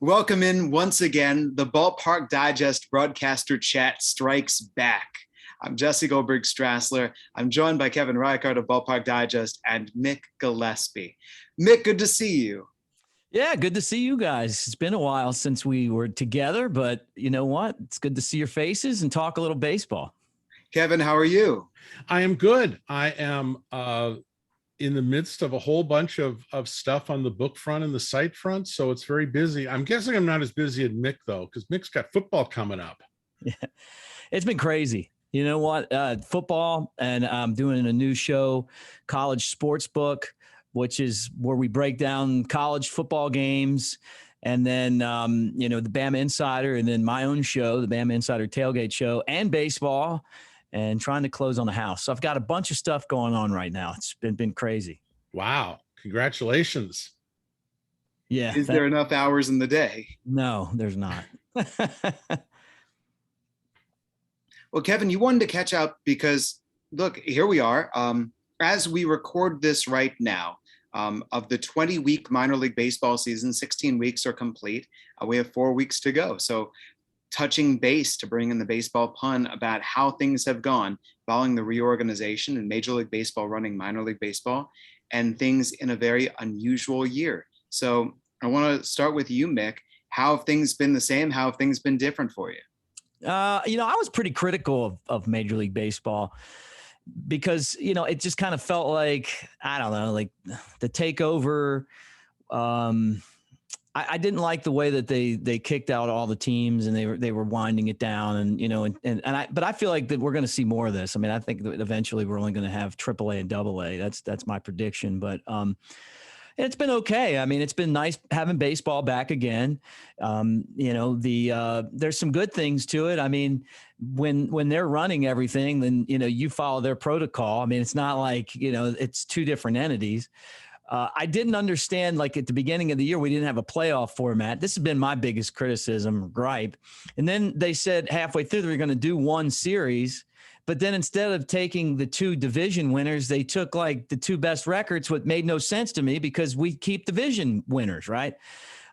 Welcome in once again. The Ballpark Digest Broadcaster Chat strikes back. I'm Jesse Goldberg-Strassler. I'm joined by Kevin Reichard of Ballpark Digest and Mick Gillispie. Mick, good to see you. Yeah, good to see you guys. It's been a while since we were together, but you know what? It's good to see your faces and talk a little baseball. Kevin, how are you? I am good. I am in the midst of a whole bunch of stuff on the book front and the site front, so it's very busy. I'm guessing I'm not as busy as Mick, though, because Mick's got football coming up. Yeah, it's been crazy. You know what? Football, and I'm doing a new show, College Sports Book, which is where we break down college football games, and then, the Bama Insider, and then my own show, the Bama Insider Tailgate Show, and baseball, and trying to close on the house. So I've got a bunch of stuff going on right now. It's been crazy. Wow. Congratulations. Yeah. Is there enough hours in the day? No, there's not. Well, Kevin, you wanted to catch up because, look, here we are. As we record this right now, of the 20-week minor league baseball season, 16 weeks are complete. We have 4 weeks to go. So touching base, to bring in the baseball pun, about how things have gone following the reorganization in Major League Baseball running minor league baseball, and things in a very unusual year. So I want to start with you, Mick. How have things been the same? How have things been different for you? I was pretty critical of Major League Baseball because, it just kind of felt like, I don't know, like the takeover. I didn't like the way that they kicked out all the teams and they were winding it down, and but I feel like that we're going to see more of this. I mean, I think that eventually we're only going to have AAA and AA. That's my prediction, but it's been okay. I mean, it's been nice having baseball back again. There's some good things to it. I mean, when they're running everything, then, you follow their protocol. I mean, it's not like, it's two different entities. I didn't understand, like at the beginning of the year, we didn't have a playoff format. This has been my biggest criticism, gripe. And then they said halfway through they were going to do one series. But then instead of taking the two division winners, they took like the two best records, what made no sense to me because we keep division winners, right?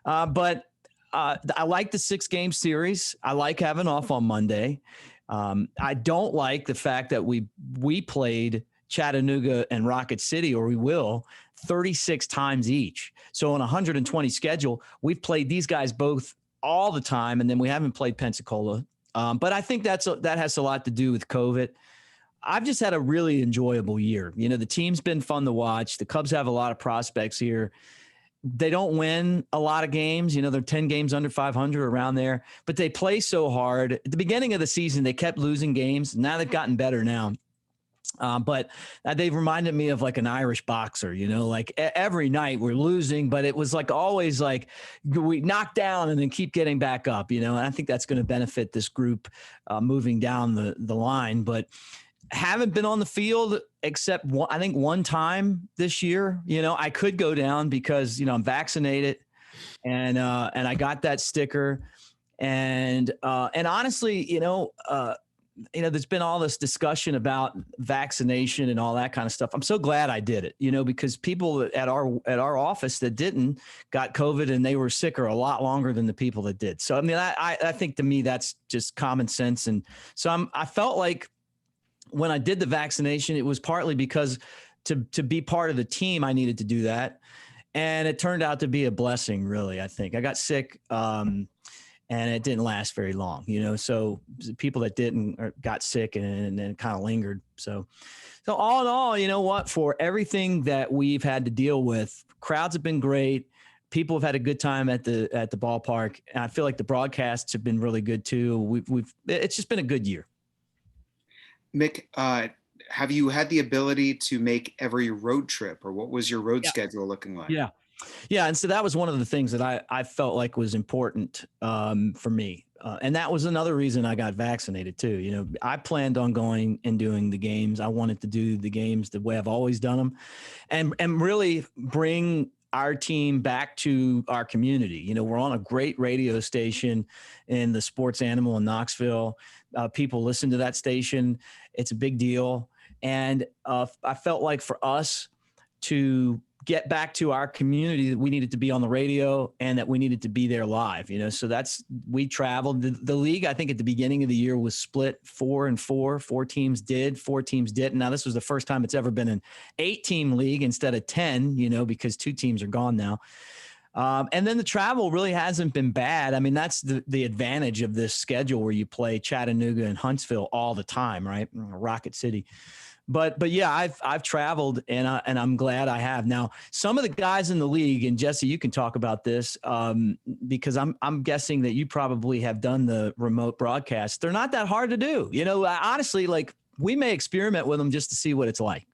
But I like the 6-game series. I like having off on Monday. I don't like the fact that we played Chattanooga and Rocket City, or we will, 36 times each. So on a 120 schedule, we've played these guys both all the time, and then we haven't played Pensacola. But I think that has a lot to do with COVID. I've just had a really enjoyable year. The team's been fun to watch. The Cubs have a lot of prospects here. They don't win a lot of games. They're 10 games under 500, around there. But they play so hard. At the beginning of the season, they kept losing games. Now they've gotten better now. But they've reminded me of like an Irish boxer, like every night we're losing, but it was like always like we knock down and then keep getting back up, and I think that's going to benefit this group moving down the line. But haven't been on the field except one time this year. I could go down because, I'm vaccinated and I got that sticker. And honestly, there's been all this discussion about vaccination and all that kind of stuff. I'm so glad I did it, because people at our office that didn't got COVID and they were sicker a lot longer than the people that did. So, I mean, I think to me, that's just common sense. And so I felt like when I did the vaccination, it was partly because to be part of the team, I needed to do that. And it turned out to be a blessing, really, I think. I got sick, and it didn't last very long, so people that didn't got sick and then kind of lingered. So all in all, you know what, for everything that we've had to deal with, crowds have been great. People have had a good time at the ballpark. And I feel like the broadcasts have been really good too. It's just been a good year. Mick, have you had the ability to make every road trip, or what was your road schedule looking like? Yeah. And so that was one of the things that I felt like was important for me. And that was another reason I got vaccinated too. I planned on going and doing the games. I wanted to do the games the way I've always done them and really bring our team back to our community. We're on a great radio station in the Sports Animal in Knoxville. People listen to that station. It's a big deal. And I felt like for us to get back to our community that we needed to be on the radio and that we needed to be there live, so we traveled. The league, I think at the beginning of the year was split 4 and 4. 4 teams did, 4 teams didn't. Now this was the first time it's ever been an 8-team league instead of 10, because 2 teams are gone now. And then the travel really hasn't been bad. I mean, that's the advantage of this schedule where you play Chattanooga and Huntsville all the time, right? Rocket City. But yeah, I've traveled and I'm glad I have. Now, some of the guys in the league, and Jesse, you can talk about this because I'm guessing that you probably have done the remote broadcast. They're not that hard to do. Honestly, like we may experiment with them just to see what it's like.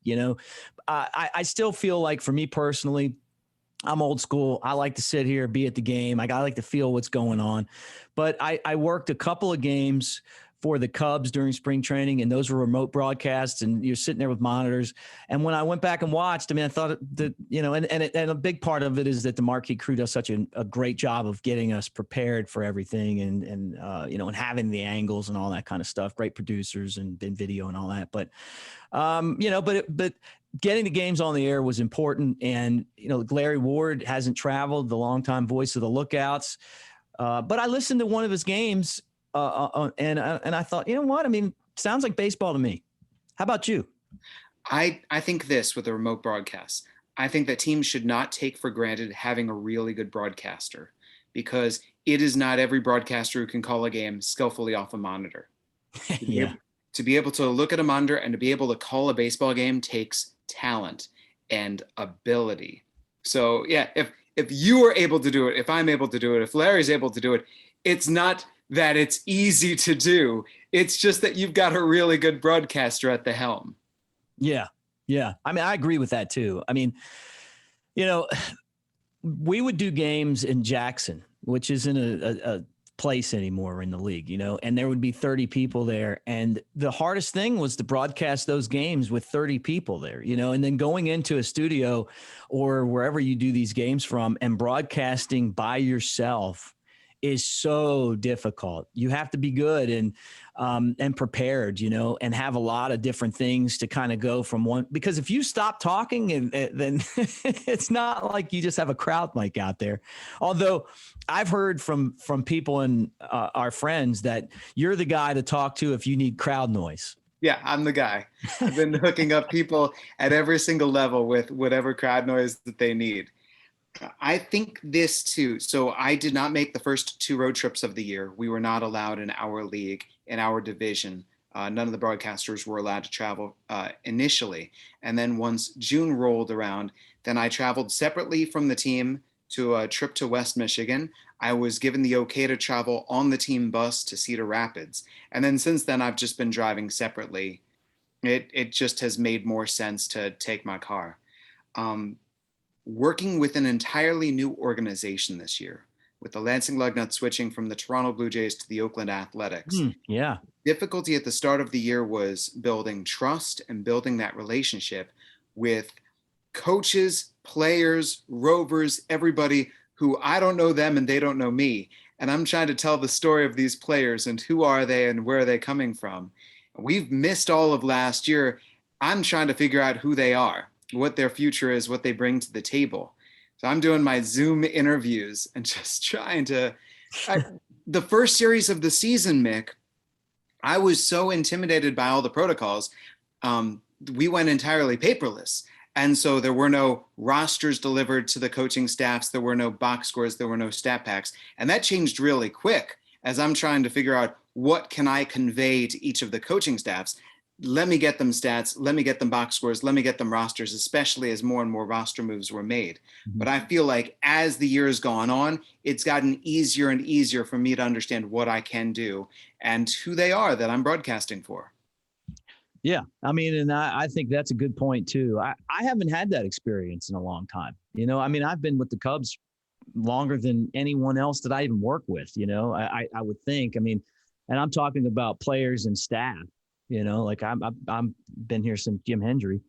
I still feel like for me personally, I'm old school. I like to sit here, be at the game. I like to feel what's going on. But I worked a couple of games for the Cubs during spring training, and those were remote broadcasts, and you're sitting there with monitors. And when I went back and watched, I mean, I thought that, and a big part of it is that the marquee crew does such a great job of getting us prepared for everything and having the angles and all that kind of stuff. Great producers and video and all that. But, but getting the games on the air was important. And, Larry Ward hasn't traveled, the longtime voice of the Lookouts. But I listened to one of his games and I thought, you know what? I mean, sounds like baseball to me. How about you? I think this with a remote broadcast. I think that teams should not take for granted having a really good broadcaster, because it is not every broadcaster who can call a game skillfully off a monitor. Yeah. To be able to look at a monitor and to be able to call a baseball game takes talent and ability. So yeah, if you are able to do it, if I'm able to do it, if Larry's able to do it, it's not that it's easy to do. It's just that you've got a really good broadcaster at the helm. Yeah. Yeah. I mean, I agree with that too. I mean, we would do games in Jackson, which isn't a place anymore in the league, and there would be 30 people there. And the hardest thing was to broadcast those games with 30 people there, and then going into a studio or wherever you do these games from and broadcasting by yourself is so difficult. You have to be good and prepared, and have a lot of different things to kind of go from one, because if you stop talking then it's not like you just have a crowd mic out there. Although I've heard from people and our friends that you're the guy to talk to if you need crowd noise. Yeah, I'm the guy. I've been hooking up people at every single level with whatever crowd noise that they need. I think this too. So I did not make the first 2 road trips of the year. We were not allowed in our league, in our division. None of the broadcasters were allowed to travel initially. And then once June rolled around, then I traveled separately from the team to a trip to West Michigan. I was given the okay to travel on the team bus to Cedar Rapids. And then since then, I've just been driving separately. It just has made more sense to take my car. Working with an entirely new organization this year, with the Lansing Lugnuts switching from the Toronto Blue Jays to the Oakland Athletics. Yeah. Difficulty at the start of the year was building trust and building that relationship with coaches, players, rovers, everybody who I don't know them and they don't know me. And I'm trying to tell the story of these players and who are they and where are they coming from. We've missed all of last year. I'm trying to figure out who they are, what their future is, what they bring to the table. So I'm doing my Zoom interviews and just trying to, the first series of the season, Mick, I was so intimidated by all the protocols. We went entirely paperless. And so there were no rosters delivered to the coaching staffs. There were no box scores. There were no stat packs. And that changed really quick as I'm trying to figure out what can I convey to each of the coaching staffs. Let me get them stats, let me get them box scores, let me get them rosters, especially as more and more roster moves were made. Mm-hmm. But I feel like as the year has gone on, it's gotten easier and easier for me to understand what I can do and who they are that I'm broadcasting for. Yeah, I mean, and I think that's a good point too. I haven't had that experience in a long time. I mean, I've been with the Cubs longer than anyone else that I even work with, I would think. I mean, and I'm talking about players and staff. Like I'm been here since Jim Hendry,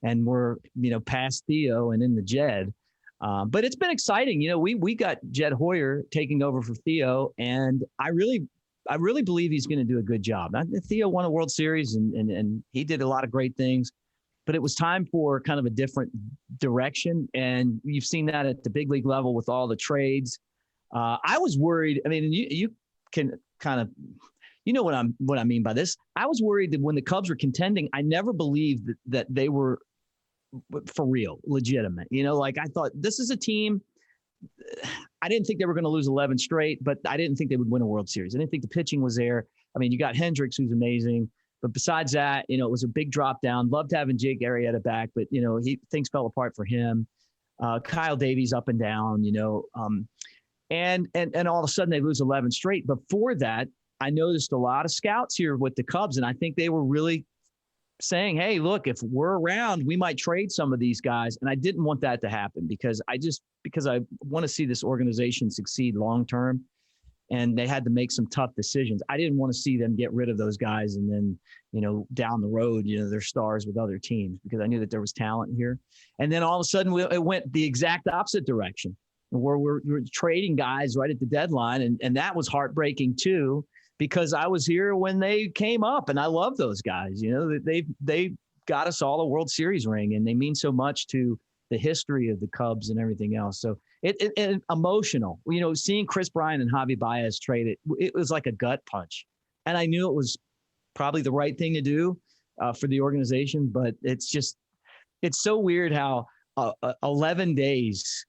and we're past Theo and in the Jed, but it's been exciting. We got Jed Hoyer taking over for Theo, and I really believe he's going to do a good job. Theo won a World Series, and he did a lot of great things. but it was time for kind of a different direction. And you've seen that at the big league level with all the trades. I was worried. I mean, you can kind of, you know what I mean by this. I was worried that when the Cubs were contending, I never believed that they were for real, legitimate. You know, like I thought this is a team. I didn't think they were going to lose 11 straight, but I didn't think they would win a World Series. I didn't think the pitching was there. I mean, you got Hendricks, who's amazing. But besides that, you know, it was a big drop down. Loved having Jake Arrieta back, but, you know, things fell apart for him. Kyle Davies up and down, you know. And all of a sudden they lose 11 straight. Before that, I noticed a lot of scouts here with the Cubs, and I think they were really saying, hey, look, if we're around, we might trade some of these guys. And I didn't want that to happen because I want to see this organization succeed long term. And they had to make some tough decisions. I didn't want to see them get rid of those guys and then, you know, down the road, you know, they're stars with other teams, because I knew that there was talent here. And then all of a sudden it went the exact opposite direction, where we're trading guys right at the deadline. And that was heartbreaking too, because I was here when they came up and I love those guys. You know, they got us all a World Series ring, and they mean so much to the history of the Cubs and everything else. So it emotional, you know, seeing Chris Bryant and Javi Baez trade it was like a gut punch. And I knew it was probably the right thing to do for the organization, but it's so weird how 11 days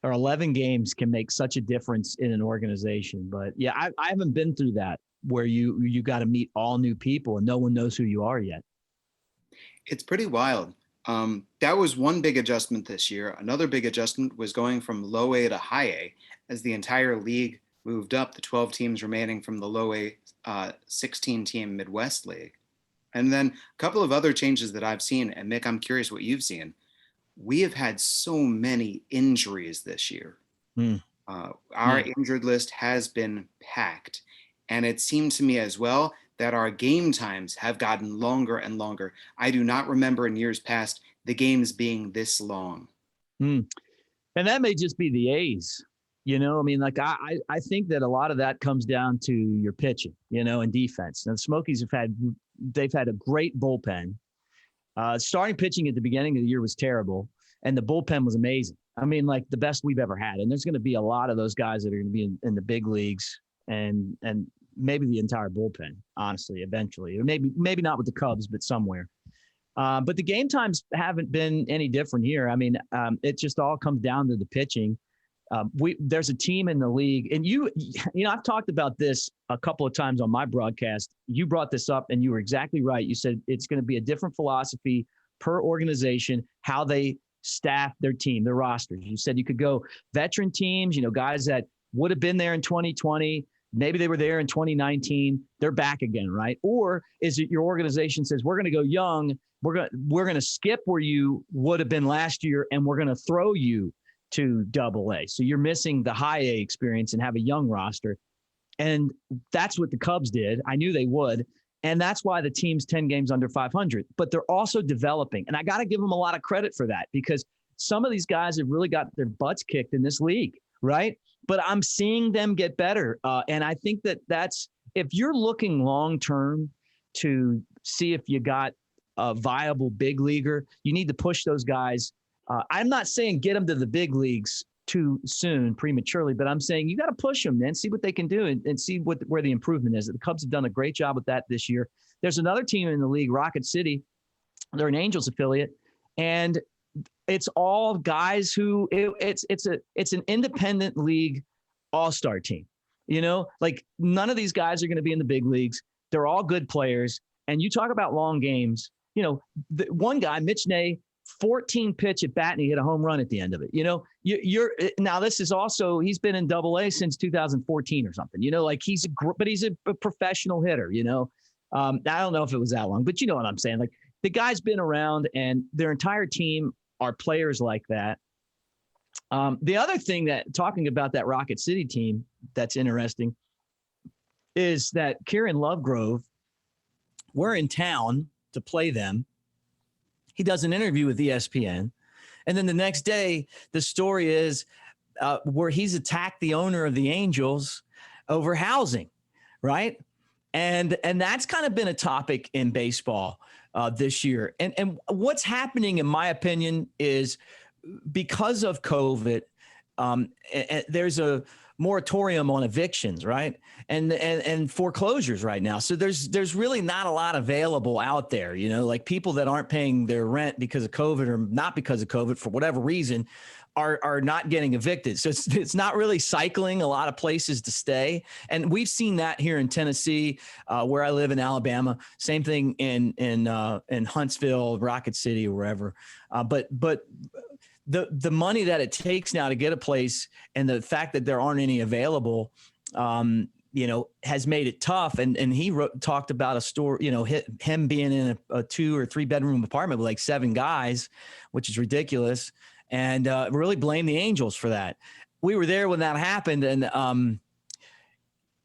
or 11 games can make such a difference in an organization. But yeah, I haven't been through that where you got to meet all new people and no one knows who you are yet. It's pretty wild. That was one big adjustment this year. Another big adjustment was going from low A to high A, as the entire league moved up, the 12 teams remaining from the low A 16-team Midwest League. And then a couple of other changes that I've seen, and Mick, I'm curious what you've seen. We have had so many injuries this year. Our injured list has been packed. And it seemed to me as well that our game times have gotten longer and longer. I do not remember in years past the games being this long. And that may just be the A's, you know. I mean, like I think that a lot of that comes down to your pitching, you know, and defense. And the Smokies they've had a great bullpen. Starting pitching at the beginning of the year was terrible, and the bullpen was amazing. I mean, like the best we've ever had. And there's going to be a lot of those guys that are going to be in the big leagues, and maybe the entire bullpen, honestly, eventually. Or maybe not with the Cubs, but somewhere. But the game times haven't been any different here. I mean, it just all comes down to the pitching. There's a team in the league, and you know, I've talked about this a couple of times on my broadcast. You brought this up, and you were exactly right. You said it's going to be a different philosophy per organization, how they staff their team, their rosters. You said you could go veteran teams, you know, guys that would have been there in 2020. Maybe they were there in 2019. They're back again, right? Or is it your organization says, we're going to go young. We're going to skip where you would have been last year, and we're going to throw you to Double-A. So you're missing the high A experience and have a young roster. And that's what the Cubs did. I knew they would. And that's why the team's 10 games under 500. But they're also developing. And I got to give them a lot of credit for that, because some of these guys have really got their butts kicked in this league, right? But I'm seeing them get better. And I think that's, if you're looking long-term to see if you got a viable big leaguer, you need to push those guys. I'm not saying get them to the big leagues too soon, prematurely, but I'm saying you got to push them, man, see what they can do and see where the improvement is. The Cubs have done a great job with that this year. There's another team in the league, Rocket City. They're an Angels affiliate, and it's all guys who it's an independent league all-star team. You know, like none of these guys are going to be in the big leagues. They're all good players. And you talk about long games, you know, the one guy, Mitch Ney, 14 pitch at bat and he hit a home run at the end of it. You know, you're now this is also, he's been in Double-A since 2014 or something, you know, like he's a professional hitter, you know. I don't know if it was that long, but you know what I'm saying? Like the guy's been around and their entire team are players like that. The other thing that talking about that Rocket City team that's interesting is that Kieran Lovegrove, we're in town to play them. He does an interview with ESPN. And then the next day, the story is where he's attacked the owner of the Angels over housing, right? And that's kind of been a topic in baseball this year. And what's happening, in my opinion, is because of COVID, there's a moratorium on evictions, right? And foreclosures right now. So there's really not a lot available out there, like people that aren't paying their rent because of COVID or not because of COVID for whatever reason are not getting evicted. So it's not really cycling a lot of places to stay. And we've seen that here in Tennessee, where I live in Alabama. Same thing in Huntsville, Rocket City, or wherever. But the money that it takes now to get a place, and the fact that there aren't any available, has made it tough. And he talked about a story, him being in a 2 or 3 bedroom apartment with like 7 guys, which is ridiculous. And really blame the Angels for that. We were there when that happened. And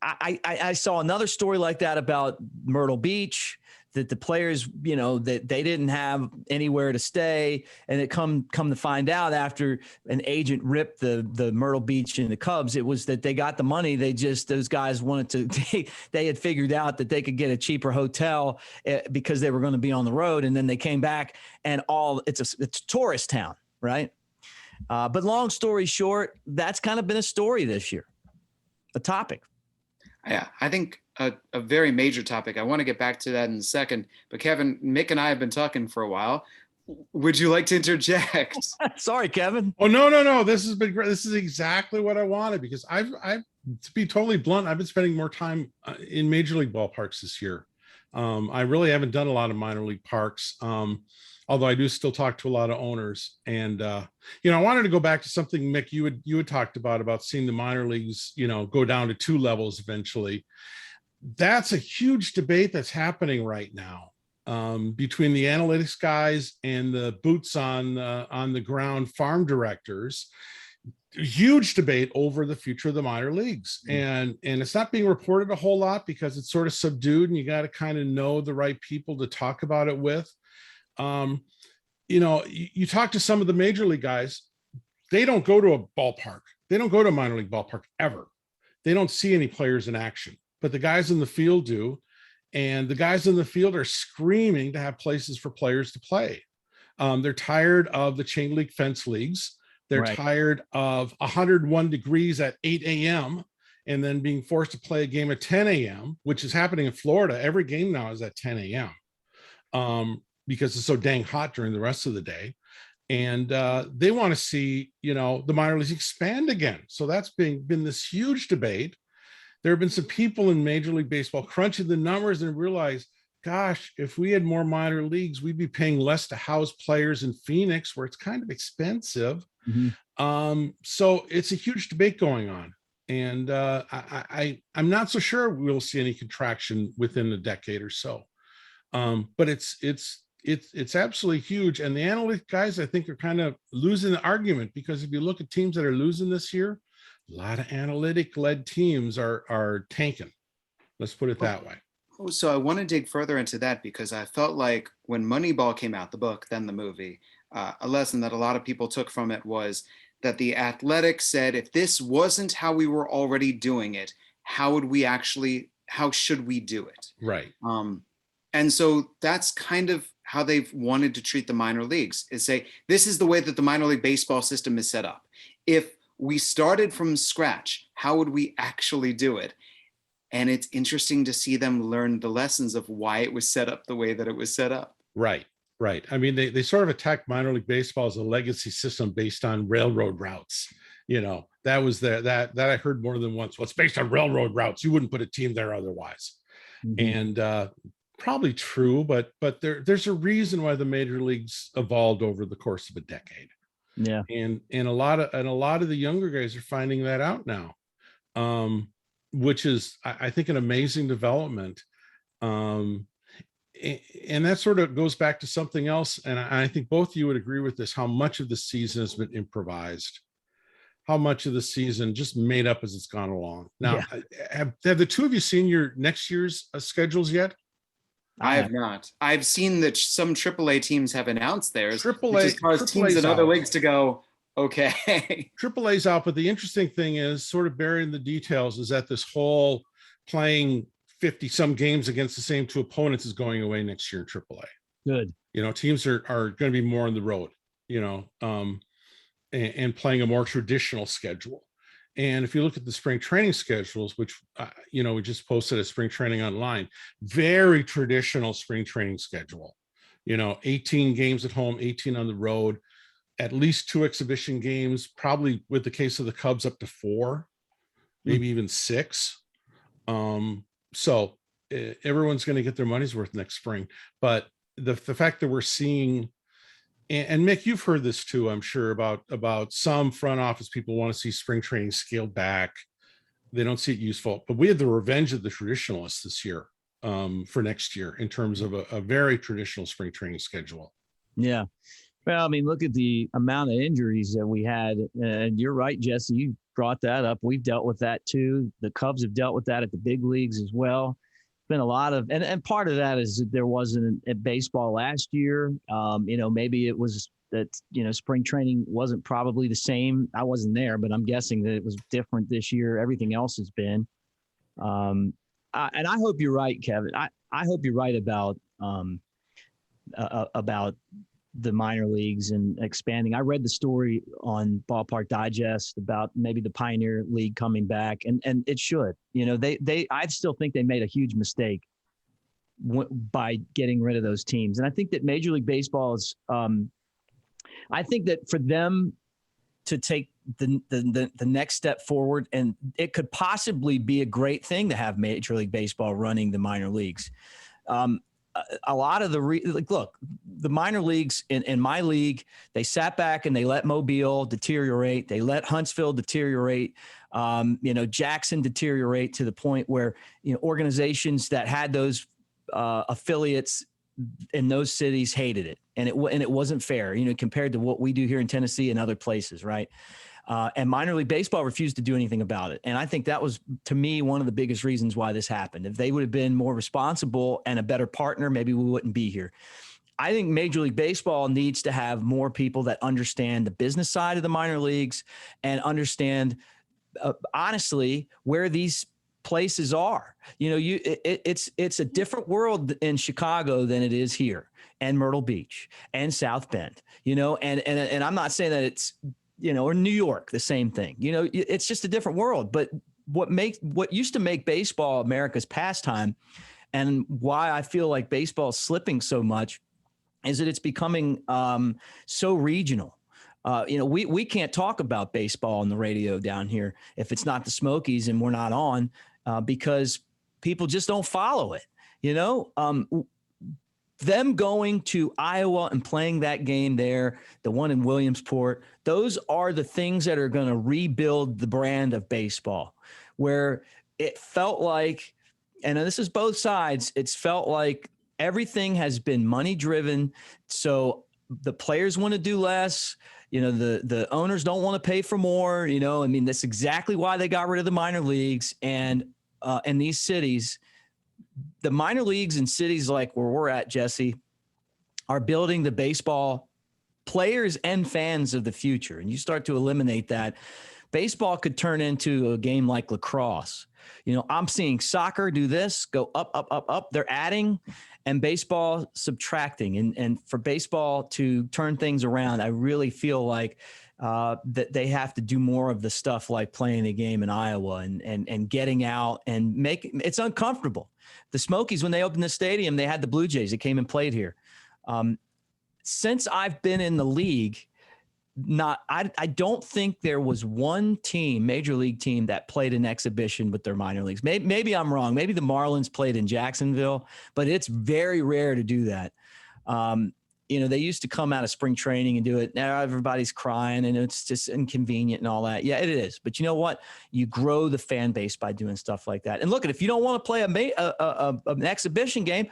I saw another story like that about Myrtle Beach, that the players, that they didn't have anywhere to stay. And it come to find out, after an agent ripped the Myrtle Beach and the Cubs, it was that they got the money. those guys wanted to, they had figured out that they could get a cheaper hotel because they were going to be on the road. And then they came back, and it's a tourist town, right? But long story short, that's kind of been a story this year, a topic. Yeah, I think a very major topic. I want to get back to that in a second. But Kevin, Mick and I have been talking for a while. Would you like to interject? Sorry, Kevin. Oh, no. This has been great. This is exactly what I wanted, because I've to be totally blunt, I've been spending more time in major league ballparks this year. I really haven't done a lot of minor league parks. Although I do still talk to a lot of owners. And, I wanted to go back to something, Mick, you had talked about seeing the minor leagues, go down to 2 levels eventually. That's a huge debate that's happening right now between the analytics guys and the boots on the ground farm directors. Huge debate over the future of the minor leagues. And it's not being reported a whole lot because it's sort of subdued, and you got to kind of know the right people to talk about it with. You talk to some of the major league guys, they don't go to a ballpark. They don't go to a minor league ballpark ever. They don't see any players in action, but the guys in the field do. And the guys in the field are screaming to have places for players to play. They're tired of the chain link fence leagues. They're Right. tired of 101 degrees at 8 a.m. and then being forced to play a game at 10 a.m., which is happening in Florida. Every game now is at 10 a.m. Because it's so dang hot during the rest of the day. And they want to see, the minor leagues expand again. So that's been this huge debate. There have been some people in Major League Baseball crunching the numbers and realize, gosh, if we had more minor leagues, we'd be paying less to house players in Phoenix, where it's kind of expensive. Mm-hmm. So it's a huge debate going on. And I'm not so sure we'll see any contraction within a decade or so. But it's absolutely huge. And the analytic guys, I think, are kind of losing the argument, because if you look at teams that are losing this year, a lot of analytic led teams are tanking. Let's put it that way. So I want to dig further into that, because I felt like when Moneyball came out, the book, then the movie, a lesson that a lot of people took from it was that the Athletic said, if this wasn't how we were already doing it, how should we do it? Right. And so that's kind of how they've wanted to treat the minor leagues, is say, this is the way that the minor league baseball system is set up. If we started from scratch, how would we actually do it? And it's interesting to see them learn the lessons of why it was set up the way that it was set up. Right. I mean, they sort of attacked minor league baseball as a legacy system based on railroad routes. That was that I heard more than once. Well, it's based on railroad routes. You wouldn't put a team there otherwise. Mm-hmm. And probably true, but there's a reason why the major leagues evolved over the course of a decade. Yeah. And a lot of the younger guys are finding that out now, which is, I think, an amazing development. And that sort of goes back to something else. And I think both of you would agree with this, how much of the season has been improvised, how much of the season just made up as it's gone along. Now, have the two of you seen your next year's schedules yet? I have not. I've seen that some AAA teams have announced theirs, AAA, which has caused teams in other leagues to go, okay. AAA's out, but the interesting thing is, sort of buried in the details, is that this whole playing 50-some games against the same 2 opponents is going away next year in AAA. Good. Teams are going to be more on the road, and playing a more traditional schedule. And if you look at the spring training schedules, which, we just posted a spring training online, very traditional spring training schedule, 18 games at home, 18 on the road, at least 2 exhibition games, probably with the case of the Cubs up to 4, maybe even 6. So everyone's going to get their money's worth next spring. But the fact that we're seeing, and Mick, you've heard this too, I'm sure, about some front office people want to see spring training scaled back. They don't see it useful. But we had the revenge of the traditionalists this year, for next year, in terms of a very traditional spring training schedule. Yeah. Well, I mean, look at the amount of injuries that we had. And you're right, Jesse, you brought that up. We've dealt with that too. The Cubs have dealt with that at the big leagues as well. Been a lot of, and part of that is that there wasn't a baseball last year. Maybe it was that, spring training wasn't probably the same. I wasn't there, but I'm guessing that it was different this year. Everything else has been. And I hope you're right, Kevin. I hope you're right about the minor leagues and expanding. I read the story on Ballpark Digest about maybe the Pioneer League coming back, and it should. I still think they made a huge mistake by getting rid of those teams. And I think that Major League Baseball is. I think that for them to take the next step forward, and it could possibly be a great thing to have Major League Baseball running the minor leagues. A lot of look, the minor leagues in my league, they sat back and they let Mobile deteriorate. They let Huntsville deteriorate. Jackson deteriorate to the point where, organizations that had those affiliates in those cities hated it. And it wasn't fair, compared to what we do here in Tennessee and other places. Right. And minor league baseball refused to do anything about it. And I think that was, to me, one of the biggest reasons why this happened. If they would have been more responsible and a better partner, maybe we wouldn't be here. I think Major League Baseball needs to have more people that understand the business side of the minor leagues and understand, honestly, where these places are. It's a different world in Chicago than it is here, and Myrtle Beach and South Bend, and I'm not saying that it's, or New York, the same thing. It's just a different world. But what used to make baseball America's pastime, and why I feel like baseball is slipping so much, is that it's becoming so regional. We can't talk about baseball on the radio down here if it's not the Smokies and we're not on, because people just don't follow it. Them going to Iowa and playing that game there, the one in Williamsport, those are the things that are going to rebuild the brand of baseball, where it felt like, and this is both sides, it's felt like everything has been money driven. So the players want to do less. The owners don't want to pay for more. That's exactly why they got rid of the minor leagues. And in these cities, the minor leagues in cities like where we're at, Jesse, are building the baseball players and fans of the future. And you start to eliminate that, baseball could turn into a game like lacrosse. I'm seeing soccer do this, go up, up, up, up. They're adding, and baseball subtracting. And for baseball to turn things around, I really feel like that they have to do more of the stuff like playing a game in Iowa and getting out and it's uncomfortable. The Smokies, when they opened the stadium, they had the Blue Jays that came and played here. Since I've been in the league, I don't think there was one team, major league team, that played an exhibition with their minor leagues. Maybe I'm wrong. Maybe the Marlins played in Jacksonville, but it's very rare to do that. They used to come out of spring training and do it. Now everybody's crying and it's just inconvenient and all that. Yeah, it is. But you know what? You grow the fan base by doing stuff like that. And look, if you don't want to play an exhibition game,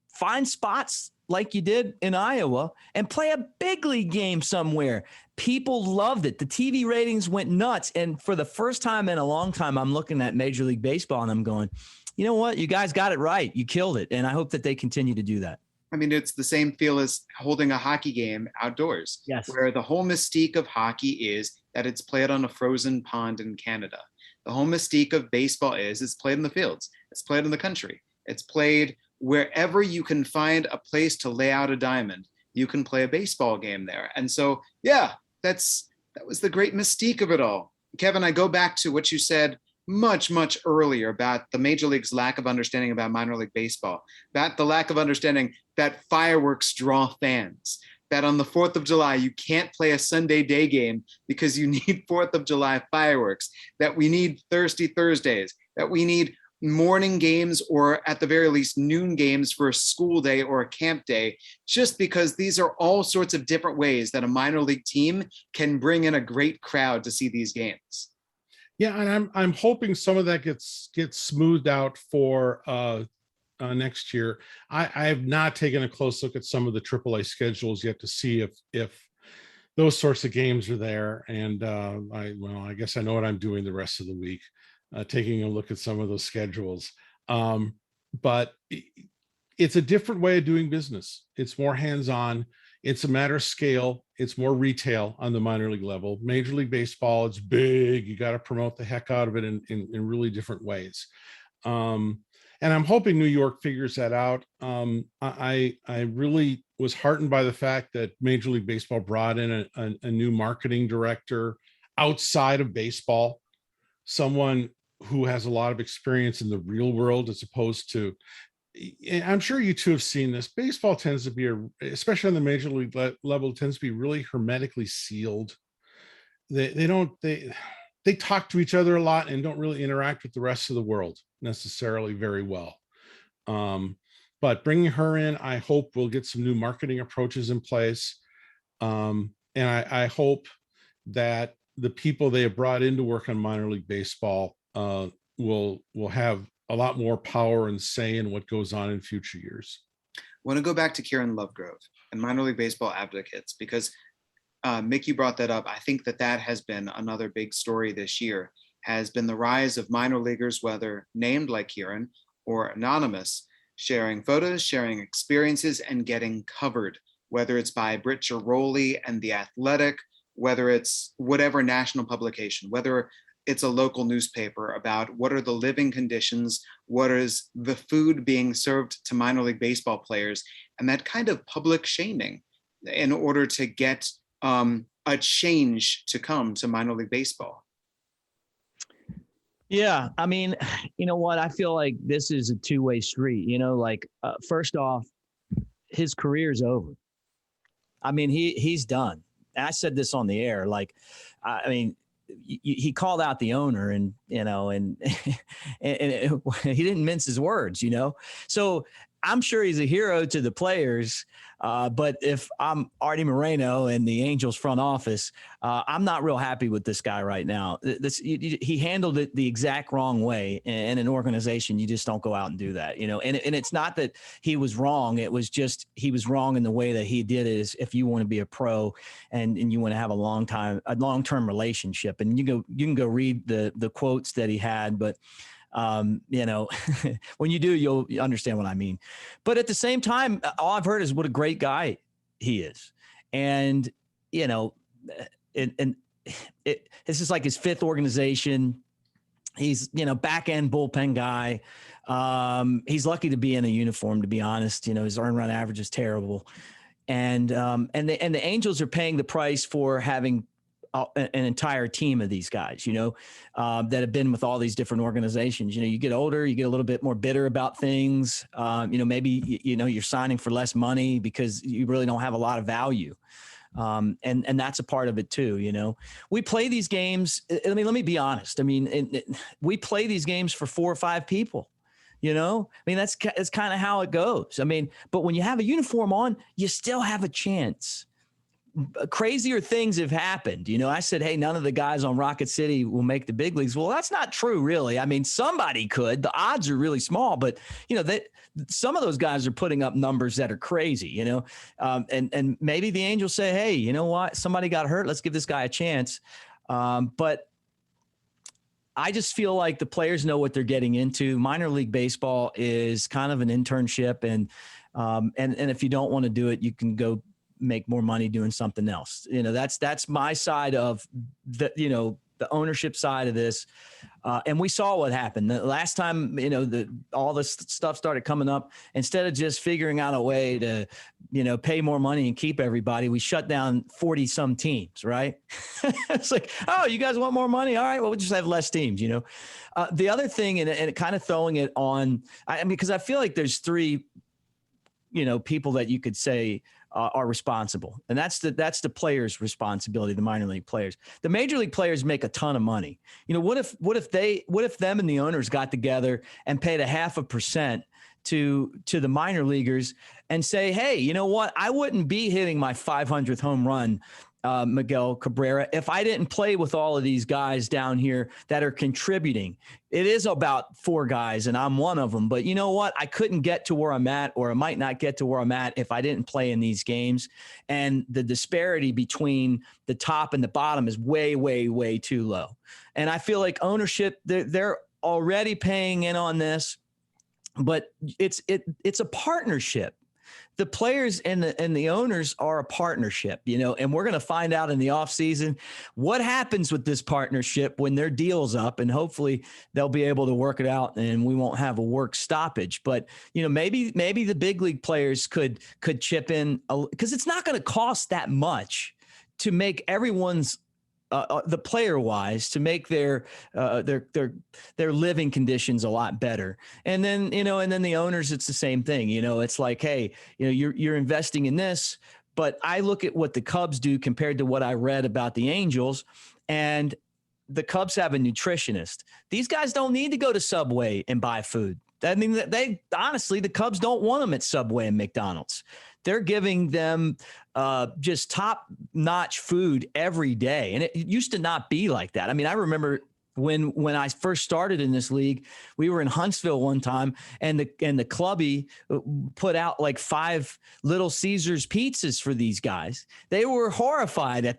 find spots like you did in Iowa and play a big league game somewhere. People loved it. The TV ratings went nuts. And for the first time in a long time, I'm looking at Major League Baseball and I'm going, you know what? You guys got it right. You killed it. And I hope that they continue to do that. It's the same feel as holding a hockey game outdoors, yes, where the whole mystique of hockey is that it's played on a frozen pond in Canada. The whole mystique of baseball is it's played in the fields. It's played in the country. It's played wherever you can find a place to lay out a diamond, you can play a baseball game there. And so, yeah, that was the great mystique of it all. Kevin, I go back to what you said much, much earlier about the major league's lack of understanding about minor league baseball, about the lack of understanding that fireworks draw fans, that on the 4th of July, you can't play a Sunday day game because you need 4th of July fireworks, that we need Thirsty Thursdays, that we need morning games or at the very least noon games for a school day or a camp day, just because these are all sorts of different ways that a minor league team can bring in a great crowd to see these games. Yeah, and I'm hoping some of that gets smoothed out for next year. I have not taken a close look at some of the AAA schedules yet to see if those sorts of games are there. And I guess I know what I'm doing the rest of the week, taking a look at some of those schedules. But it's a different way of doing business. It's more hands-on. It's a matter of scale. It's more retail on the minor league level. Major League Baseball, it's big. You got to promote the heck out of it in really different ways. And I'm hoping New York figures that out. I really was heartened by the fact that Major League Baseball brought in a new marketing director outside of baseball, someone who has a lot of experience in the real world as opposed to, I'm sure you two have seen this. Baseball tends to be, especially on the major league level, tends to be really hermetically sealed. They talk to each other a lot and don't really interact with the rest of the world necessarily very well. But bringing her in, I hope we'll get some new marketing approaches in place. And I hope that the people they have brought in to work on minor league baseball will have a lot more power and say in what goes on in future years. I want to go back to Kieran Lovegrove and minor league baseball advocates, because Mick, you brought that up. I think that has been another big story this year, has been the rise of minor leaguers, whether named like Kieran or anonymous, sharing photos, sharing experiences, and getting covered, whether it's by Britt Giroli and The Athletic, whether it's whatever national publication, whether it's a local newspaper, about what are the living conditions, what is the food being served to minor league baseball players, and that kind of public shaming in order to get a change to come to minor league baseball. Yeah, I mean, you know what? I feel like this is a two-way street. First off, his career's over. I mean, he's done. And I said this on the air. He called out the owner, and and he didn't mince his words. So I'm sure he's a hero to the players. But if I'm Artie Moreno and the Angels front office, I'm not real happy with this guy right now. He handled it the exact wrong way. In an organization, you just don't go out and do that, And it's not that he was wrong. It was just he was wrong in the way that he did it. Is if you want to be a pro and you want to have a long-term relationship, and you can go read the quotes that he had, but. When you do, you'll understand what I mean. But at the same time, all I've heard is what a great guy he is. And, this is like his fifth organization. He's, back end bullpen guy. He's lucky to be in a uniform, to be honest. His earned run average is terrible. And the Angels are paying the price for having an entire team of these guys, that have been with all these different organizations. You get older, you get a little bit more bitter about things. Maybe, you're signing for less money because you really don't have a lot of value. And that's a part of it too. We play these games. Let me be honest. We play these games for 4 or 5 people. That's kind of how it goes. But when you have a uniform on, you still have a chance. Crazier things have happened. I said, hey, none of the guys on Rocket City will make the big leagues. Well, that's not true, really. Somebody could. The odds are really small, but some of those guys are putting up numbers that are crazy, and maybe the Angels say, hey, you know what? Somebody got hurt. Let's give this guy a chance. But I just feel like the players know what they're getting into. Minor league baseball is kind of an internship, and if you don't want to do it, you can go make more money doing something else. That's my side of the, the ownership side of this. And we saw what happened the last time, all this stuff started coming up. Instead of just figuring out a way to, pay more money and keep everybody, we shut down 40 some teams, right? It's like, oh, you guys want more money? All right, well, we'll just have less teams, The other thing, and kind of throwing it on, because I feel like there's three, people that you could say are responsible. And that's the players' responsibility, the minor league players. The major league players make a ton of money. What if them and the owners got together and paid 0.5% to the minor leaguers and say, hey, you know what? I wouldn't be hitting my 500th home run, Miguel Cabrera, if I didn't play with all of these guys down here that are contributing. It is about 4 guys and I'm one of them, but you know what? I couldn't get to where I'm at, or I might not get to where I'm at if I didn't play in these games. And the disparity between the top and the bottom is way, way, way too low. And I feel like ownership, they're already paying in on this, but it's a partnership. The players and the owners are a partnership, and we're going to find out in the offseason what happens with this partnership when their deal's up, and hopefully they'll be able to work it out and we won't have a work stoppage. But, maybe the big league players could chip in, because it's not going to cost that much to make everyone's the player wise, to make their living conditions a lot better. And then, and then the owners, it's the same thing. It's like, hey, you're investing in this, but I look at what the Cubs do compared to what I read about the Angels, and the Cubs have a nutritionist. These guys don't need to go to Subway and buy food. I mean, honestly, the Cubs don't want them at Subway and McDonald's. They're giving them just top-notch food every day. And it used to not be like that. I mean, I remember when I first started in this league, we were in Huntsville one time, and the clubby put out like 5 Little Caesars pizzas for these guys. They were horrified at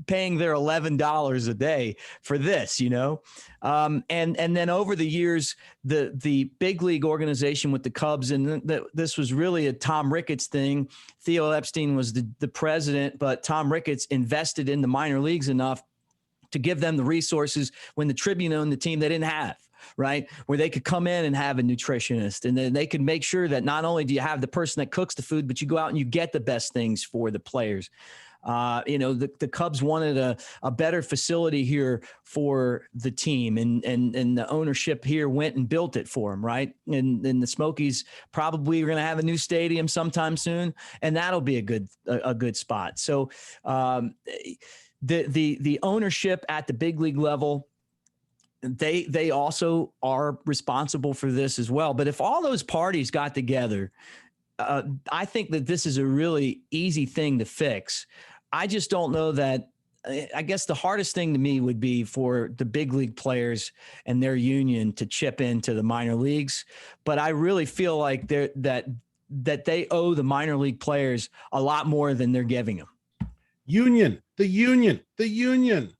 paying their $11 a day for this, and then over the years, the big league organization with the Cubs, and this was really a Tom Ricketts thing. Theo Epstein was the president, but Tom Ricketts invested in the minor leagues enough to give them the resources when the Tribune owned the team they didn't have, right? Where they could come in and have a nutritionist, and then they could make sure that not only do you have the person that cooks the food, but you go out and you get the best things for the players. The Cubs wanted a better facility here for the team, and the ownership here went and built it for them, right? And the Smokies probably are going to have a new stadium sometime soon, and that'll be a good spot. So, the ownership at the big league level, they also are responsible for this as well. But if all those parties got together, I think that this is a really easy thing to fix. I just don't know that. I guess the hardest thing to me would be for the big league players and their union to chip into the minor leagues. But I really feel like that they owe the minor league players a lot more than they're giving them. The union.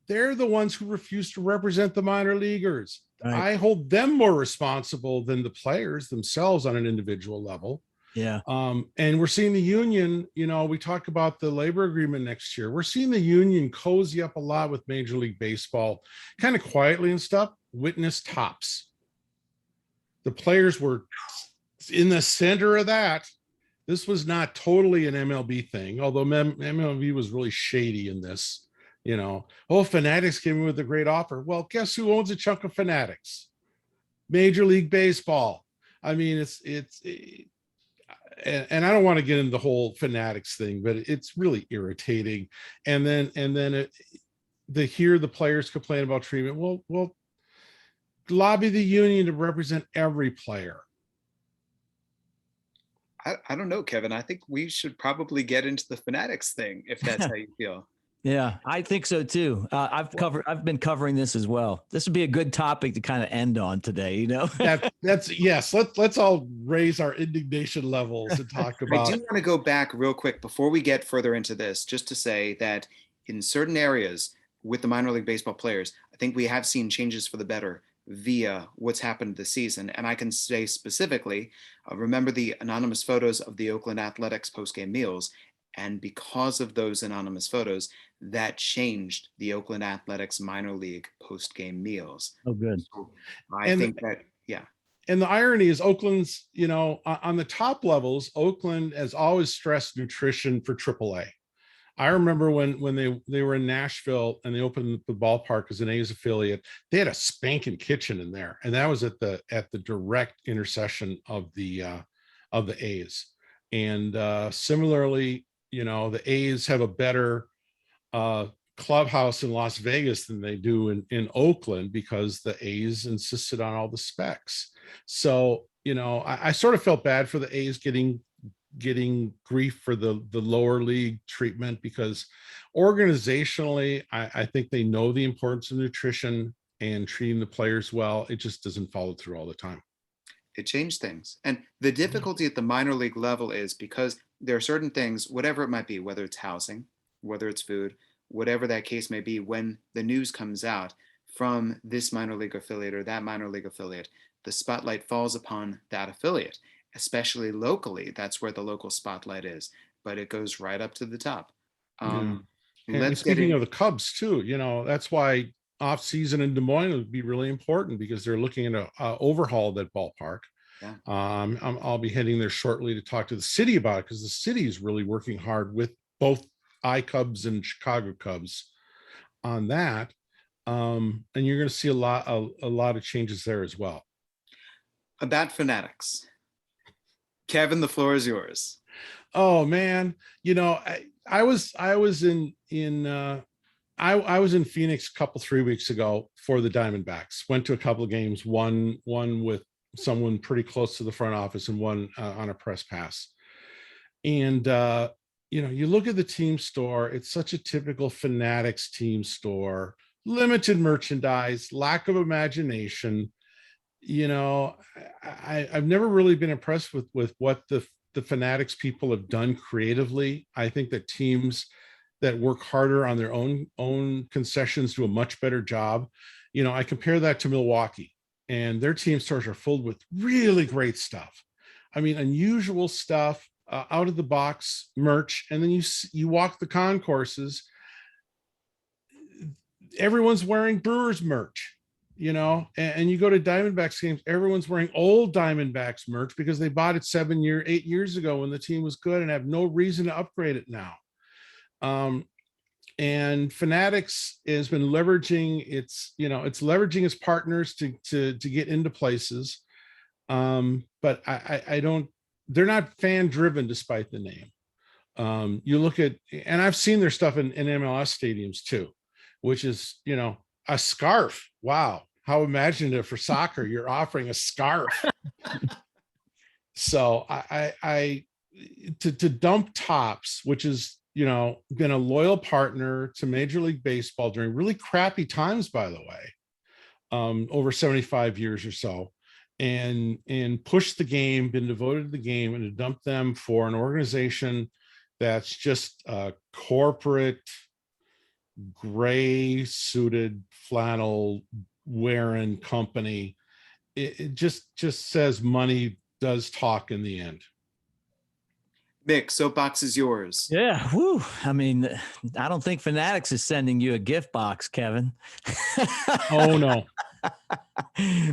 They're the ones who refuse to represent the minor leaguers. Right. I hold them more responsible than the players themselves on an individual level. Yeah. And we're seeing the union, we talk about the labor agreement next year. We're seeing the union cozy up a lot with Major League Baseball, kind of quietly and stuff. Witness Tops. The players were in the center of that. This was not totally an MLB thing, although MLB was really shady in this, Fanatics came in with a great offer. Well, guess who owns a chunk of Fanatics? Major League Baseball. I mean, and I don't want to get into the whole Fanatics thing, but it's really irritating. And then to hear the players complain about treatment. Well, lobby the union to represent every player. I don't know, Kevin. I think we should probably get into the Fanatics thing, if that's how you feel. Yeah, I think so too. I've been covering this as well. This would be a good topic to kind of end on today, That's yes. Let's all raise our indignation levels and talk about. I do want to go back real quick before we get further into this, just to say that in certain areas with the minor league baseball players, I think we have seen changes for the better via what's happened this season. And I can say specifically, remember the anonymous photos of the Oakland Athletics post-game meals. And because of those anonymous photos, that changed the Oakland Athletics minor league post-game meals. Oh, good. So I think that, yeah. And the irony is Oakland's, on the top levels, Oakland has always stressed nutrition for AAA. I remember when they were in Nashville and they opened the ballpark as an A's affiliate, they had a spanking kitchen in there. And that was at the direct intercession of the A's. And similarly, the A's have a better clubhouse in Las Vegas than they do in Oakland, because the A's insisted on all the specs. So, I sort of felt bad for the A's getting grief for the lower league treatment, because organizationally, I think they know the importance of nutrition and treating the players well. It just doesn't follow through all the time. It changed things. And the difficulty at the minor league level is because there are certain things, whatever it might be, whether it's housing, whether it's food, whatever that case may be, when the news comes out from this minor league affiliate or that minor league affiliate, the spotlight falls upon that affiliate, especially locally. That's where the local spotlight is, but it goes right up to the top. And speaking of the Cubs too, that's why off season in Des Moines would be really important, because they're looking at a overhaul of that ballpark. Yeah. I'll be heading there shortly to talk to the city about it, because the city is really working hard with both iCubs and Chicago Cubs on that. And you're going to see a lot of changes there as well. About Fanatics, Kevin, the floor is yours. Oh man, I was in Phoenix a 3 weeks ago for the Diamondbacks. Went to a couple of games, one with someone pretty close to the front office and one on a press pass. And you look at the team store, it's such a typical Fanatics team store, limited merchandise, lack of imagination. I've never really been impressed with what the Fanatics people have done creatively. I think that teams that work harder on their own concessions do a much better job. I compare that to Milwaukee, and their team stores are filled with really great stuff. I mean, unusual stuff, out of the box merch. And then you walk the concourses, everyone's wearing Brewers merch, and you go to Diamondbacks games, everyone's wearing old Diamondbacks merch because they bought it 8 years ago when the team was good and have no reason to upgrade it now. And Fanatics has been leveraging it's leveraging its partners to get into places. But they're not fan driven despite the name. You look at, and I've seen their stuff in MLS stadiums too, which is, a scarf. Wow. How imaginative for soccer. You're offering a scarf. So to dump Topps, which is, been a loyal partner to Major League Baseball during really crappy times, by the way, over 75 years or so, and pushed the game, been devoted to the game, and to dump them for an organization that's just a corporate, gray suited, flannel wearing company. It just says money does talk in the end. Mick, soapbox is yours. Yeah. Whoo. I mean, I don't think Fanatics is sending you a gift box, Kevin. Oh, no.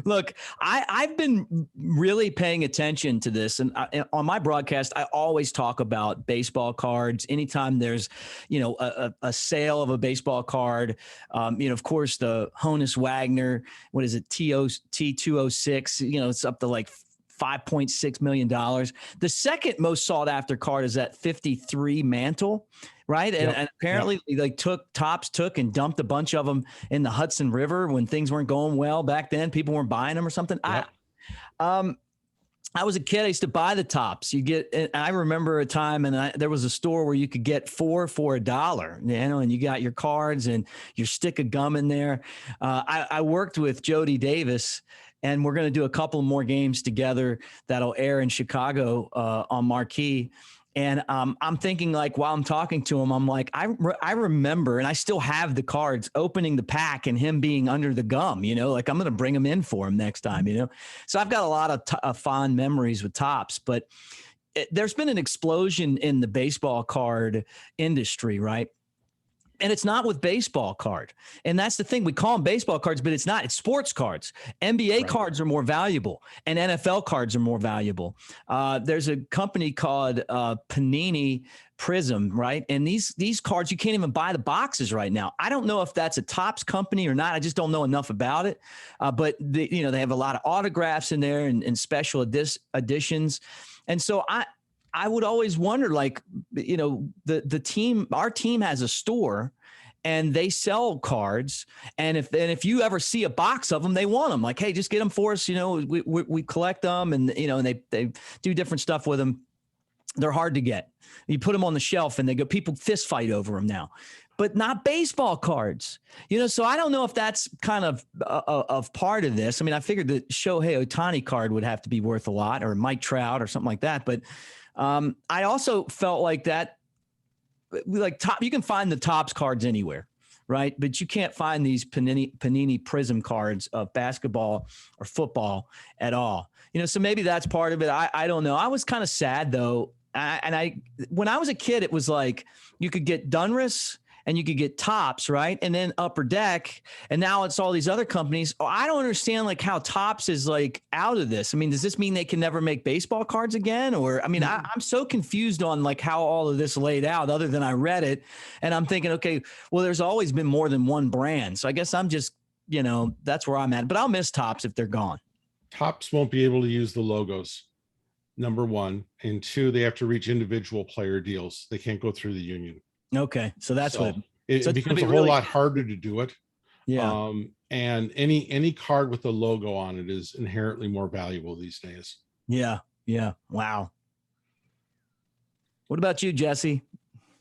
Look, I've been really paying attention to this. And on my broadcast, I always talk about baseball cards. Anytime there's, a sale of a baseball card, of course, the Honus Wagner, what is it, T206, it's up to like $5.6 million. The second most sought after card is that 53 Mantle, right? And apparently Topps took and dumped a bunch of them in the Hudson River when things weren't going well back then. People weren't buying them or something. Yep. I was a kid. I used to buy the Topps. I remember a time, and there was a store where you could get 4 for $1, and you got your cards and your stick of gum in there. I worked with Jody Davis, and we're going to do a couple more games together that'll air in Chicago on Marquee. And I'm thinking, like, while I'm talking to him, I'm like, I remember, and I still have the cards, opening the pack and him being under the gum, like I'm going to bring him in for him next time, So I've got a lot of fond memories with Topps, but there's been an explosion in the baseball card industry, right? And it's not with baseball card. And that's the thing. We call them baseball cards, but it's not. It's sports cards. NBA cards are more valuable, and NFL cards are more valuable. There's a company called Panini Prism, right? And these cards, you can't even buy the boxes right now. I don't know if that's a Topps company or not. I just don't know enough about it. But they have a lot of autographs in there and special editions. And so I would always wonder, like, the team, our team has a store and they sell cards. And if you ever see a box of them, they want them. Like, hey, just get them for us. We collect them, and, and they do different stuff with them. They're hard to get. You put them on the shelf and people fist fight over them now, but not baseball cards, so I don't know if that's kind of part of this. I mean, I figured the Shohei Ohtani card would have to be worth a lot, or Mike Trout or something like that. But I also felt like that, like you can find the Topps cards anywhere, right? But you can't find these Panini Prism cards of basketball or football at all. So maybe that's part of it. I don't know. I was kind of sad though. When I was a kid, it was like you could get Donruss and you could get Topps, right? And then Upper Deck. And now it's all these other companies. Oh, I don't understand like how Topps is like out of this. I mean, does this mean they can never make baseball cards again? Or, I mean, I'm so confused on like how all of this laid out, other than I read it. And I'm thinking, okay, well, there's always been more than one brand. So I guess I'm just, that's where I'm at. But I'll miss Topps if they're gone. Topps won't be able to use the logos, number one. And two, they have to reach individual player deals. They can't go through the union. Okay. So that's what it becomes a whole lot harder to do it. Yeah. And any card with the logo on it is inherently more valuable these days. Yeah. Yeah. Wow. What about you, Jesse?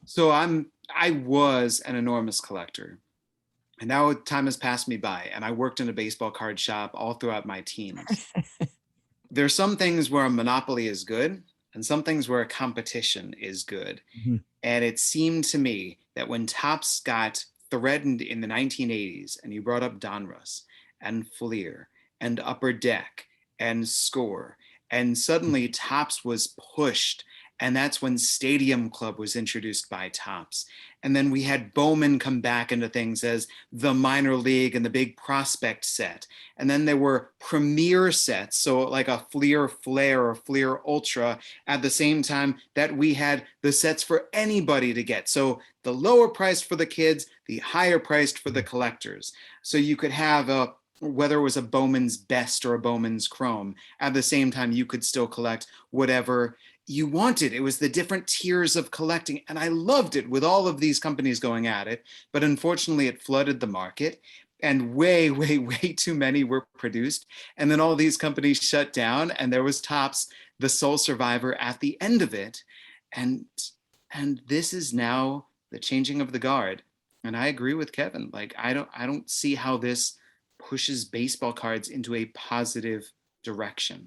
So I was an enormous collector, and now time has passed me by, and I worked in a baseball card shop all throughout my teens. There's some things where a monopoly is good, and some things where a competition is good. Mm-hmm. And it seemed to me that when Topps got threatened in the 1980s, and you brought up Donruss and Fleer and Upper Deck and Score, and suddenly Topps was pushed, and that's when Stadium Club was introduced by Topps. And then we had Bowman come back into things as the minor league and the big prospect set. And then there were premier sets, so like a Fleer Flare or Fleer Ultra, at the same time that we had the sets for anybody to get. So the lower priced for the kids, the higher priced for the collectors. So you could have whether it was a Bowman's Best or a Bowman's Chrome, at the same time you could still collect whatever you wanted. It was the different tiers of collecting, and I loved it with all of these companies going at it. But unfortunately, it flooded the market, and way, way, way too many were produced. And then all these companies shut down, and there was Topps, the sole survivor at the end of it. And this is now the changing of the guard. And I agree with Kevin. Like, I don't see how this pushes baseball cards into a positive direction.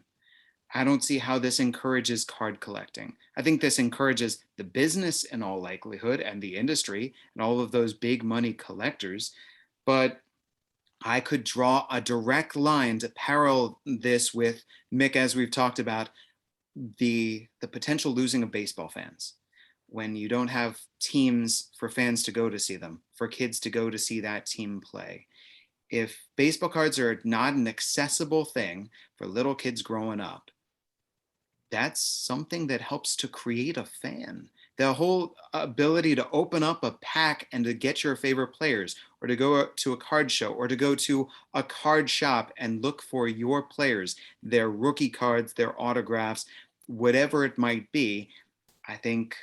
I don't see how this encourages card collecting. I think this encourages the business in all likelihood, and the industry and all of those big money collectors. But I could draw a direct line to parallel this with, Mick, as we've talked about, the potential losing of baseball fans. When you don't have teams for fans to go to see them, for kids to go to see that team play. If baseball cards are not an accessible thing for little kids growing up, that's something that helps to create a fan. The whole ability to open up a pack and to get your favorite players, or to go to a card show, or to go to a card shop and look for your players, their rookie cards, their autographs, whatever it might be. I think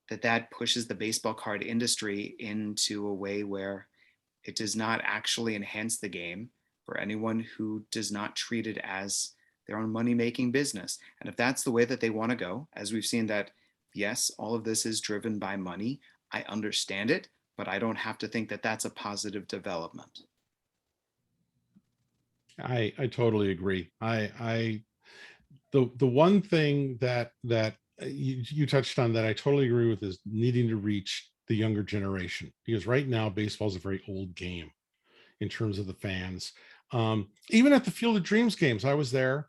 that pushes the baseball card industry into a way where it does not actually enhance the game for anyone who does not treat it as their own money-making business. And if that's the way that they want to go, as we've seen that, yes, all of this is driven by money, I understand it, but I don't have to think that that's a positive development. I totally agree. The one thing that you touched on that I totally agree with is needing to reach the younger generation, because right now baseball is a very old game in terms of the fans. Even at the Field of Dreams games, I was there.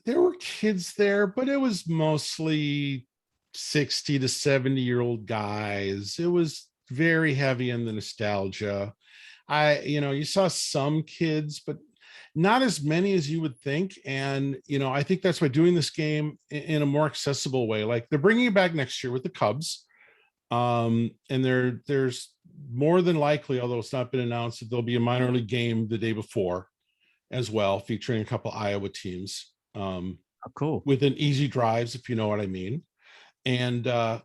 there were kids there, but it was mostly 60 to 70-year-old guys. It was very heavy in the nostalgia. You saw some kids, but not as many as you would think. And, I think that's why doing this game in a more accessible way, like they're bringing it back next year with the Cubs. And there's more than likely, although it's not been announced, that there'll be a minor league game the day before as well, featuring a couple Iowa teams. Oh, cool. Within easy drives, if you know what I mean. And, the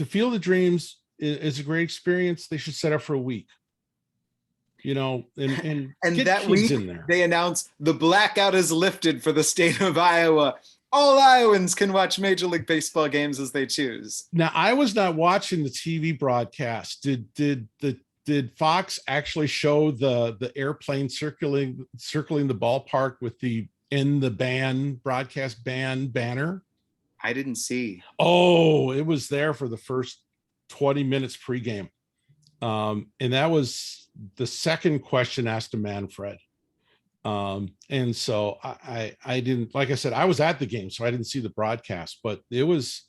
Field of Dreams is a great experience. They should set up for a week, and get that kids week in there. They announced the blackout is lifted for the state of Iowa. All Iowans can watch Major League Baseball games as they choose. Now, I was not watching the TV broadcast. Did Fox actually show the airplane circling the ballpark with the broadcast ban banner? I didn't see. Oh, it was there for the first 20 minutes pregame. And that was the second question asked to Manfred. And so I didn't, like I said, I was at the game, so I didn't see the broadcast, but it was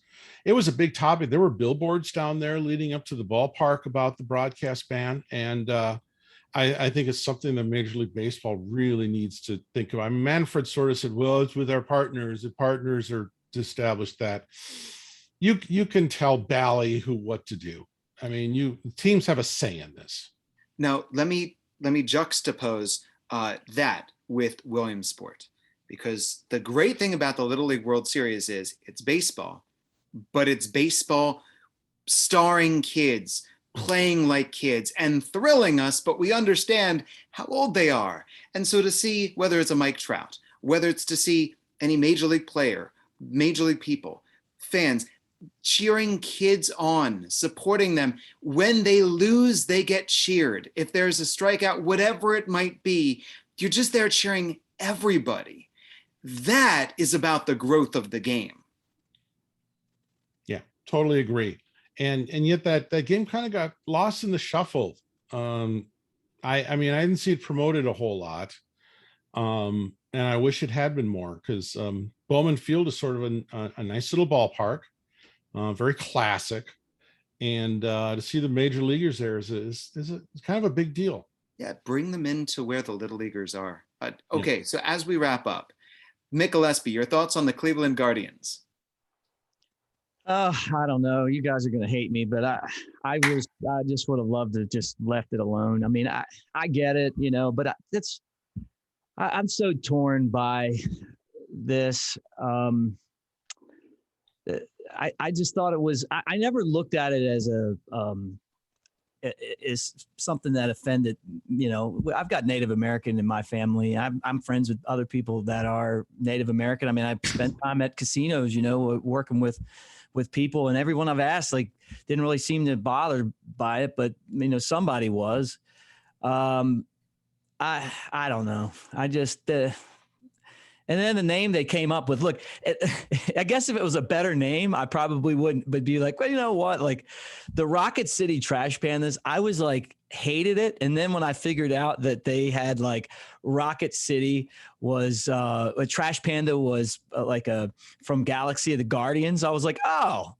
a big topic. There were billboards down there leading up to the ballpark about the broadcast ban. And I think it's something that Major League Baseball really needs to think about. I mean, Manfred sort of said, well, it's with our partners. The partners are to establish that. You can tell Bally what to do. I mean, teams have a say in this. Now, let me juxtapose that with Williamsport, because the great thing about the Little League World Series is it's baseball, but it's baseball starring kids, playing like kids and thrilling us, but we understand how old they are. And so to see whether it's a Mike Trout, whether it's to see any Major League player, Major League people, fans, cheering kids on, supporting them. When they lose, they get cheered. If there's a strikeout, whatever it might be, you're just there cheering everybody. That is about the growth of the game. Yeah, totally agree. And yet that game kind of got lost in the shuffle. I mean, I didn't see it promoted a whole lot. And I wish it had been more, because Bowman Field is sort of a nice little ballpark. Very classic, and to see the major leaguers there is kind of a big deal. Yeah, bring them into where the little leaguers are. Okay, So as we wrap up, Mick Gillispie, your thoughts on the Cleveland Guardians? I don't know. You guys are going to hate me, but I just would have loved to just left it alone. I mean, I get it, but I'm so torn by this. I just thought it was, I never looked at it as is something that offended, I've got Native American in my family. I'm friends with other people that are Native American. I mean, I've spent time at casinos, working with people, and everyone I've asked, didn't really seem to bother by it, but somebody was. I don't know. I just, and then the name they came up with, look, I guess if it was a better name, I probably wouldn't, but be like, well, you know what? The Rocket City Trash Pandas, I was hated it. And then when I figured out that they had Rocket City was a Trash Panda was from Galaxy of the Guardians, I was like, oh,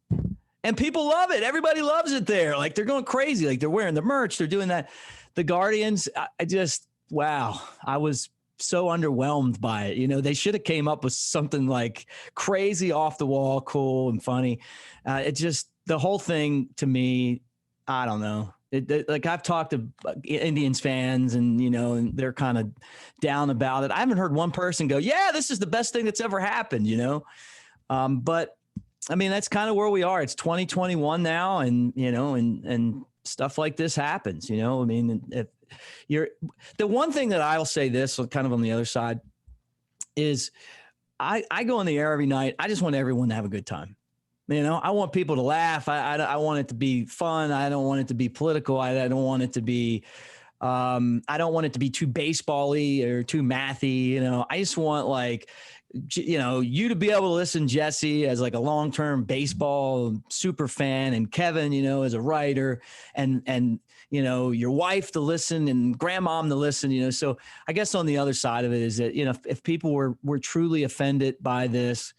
and people love it. Everybody loves it there. They're going crazy. They're wearing the merch. They're doing that. The Guardians, I just, wow. I was so underwhelmed by it. They should have came up with something crazy, off the wall, cool and funny. It just, the whole thing to me, I don't know. I've talked to Indians fans and, and they're kind of down about it. I haven't heard one person go, yeah, this is the best thing that's ever happened, but I mean, that's kind of where we are. It's 2021 now. And, and stuff like this happens, I mean, if the one thing that I'll say this kind of on the other side is I go in the air every night. I just want everyone to have a good time. I want people to laugh. I want it to be fun. I don't want it to be political. I don't want it to be, I don't want it to be too baseball-y or too mathy. I just want you to be able to listen, Jesse, as a long-term baseball super fan, and Kevin, as a writer, and your wife to listen and grandmom to listen, so I guess on the other side of it is that, if people were truly offended by this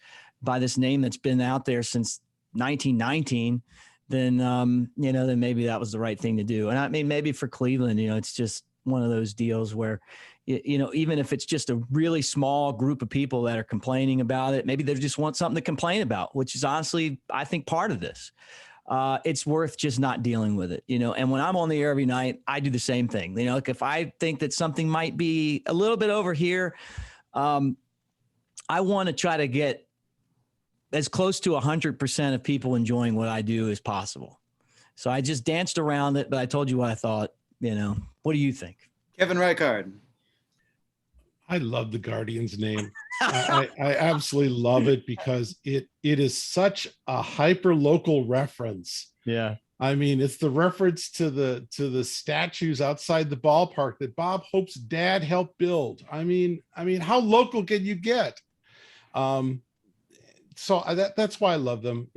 name that's been out there since 1919, then, then maybe that was the right thing to do. And I mean, maybe for Cleveland, it's just one of those deals where, even if it's just a really small group of people that are complaining about it, maybe they just want something to complain about, which is honestly, I think, part of this. It's worth just not dealing with it, and when I'm on the air every night, I do the same thing. Like if I think that something might be a little bit over here, I want to try to get as close to 100% of people enjoying what I do as possible. So I just danced around it, but I told you what I thought. What do you think? Kevin Reichard. I love the Guardians name. I absolutely love it because it is such a hyper local reference. Yeah. I mean, it's the reference to the statues outside the ballpark that Bob Hope's dad helped build. I mean, how local can you get? So that's why I love them.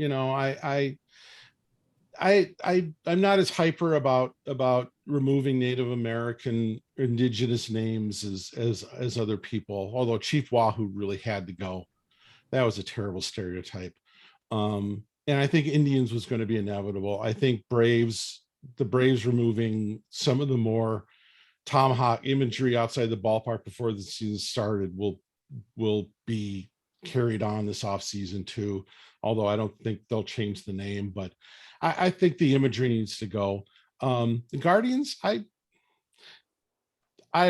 I'm not as hyper about removing Native American indigenous names as other people, although Chief Wahoo really had to go. That was a terrible stereotype. And I think Indians was going to be inevitable. I think the Braves removing some of the more tomahawk imagery outside the ballpark before the season started will be carried on this offseason too, although I don't think they'll change the name, but I think the imagery needs to go. The Guardians, I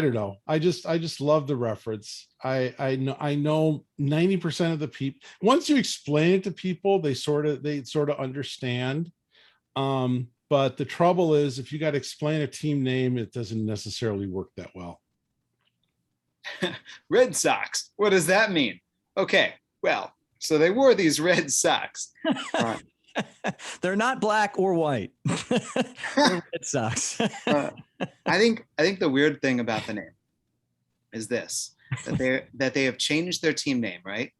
don't know. I just love the reference. I know 90% of the people, once you explain it to people, they sort of understand. But the trouble is, if you got to explain a team name, it doesn't necessarily work that well. Red Sox. What does that mean? Okay, well, so they wore these red socks. They're not black or white. They're Red Sox. I think the weird thing about the name is this: that they have changed their team name, right?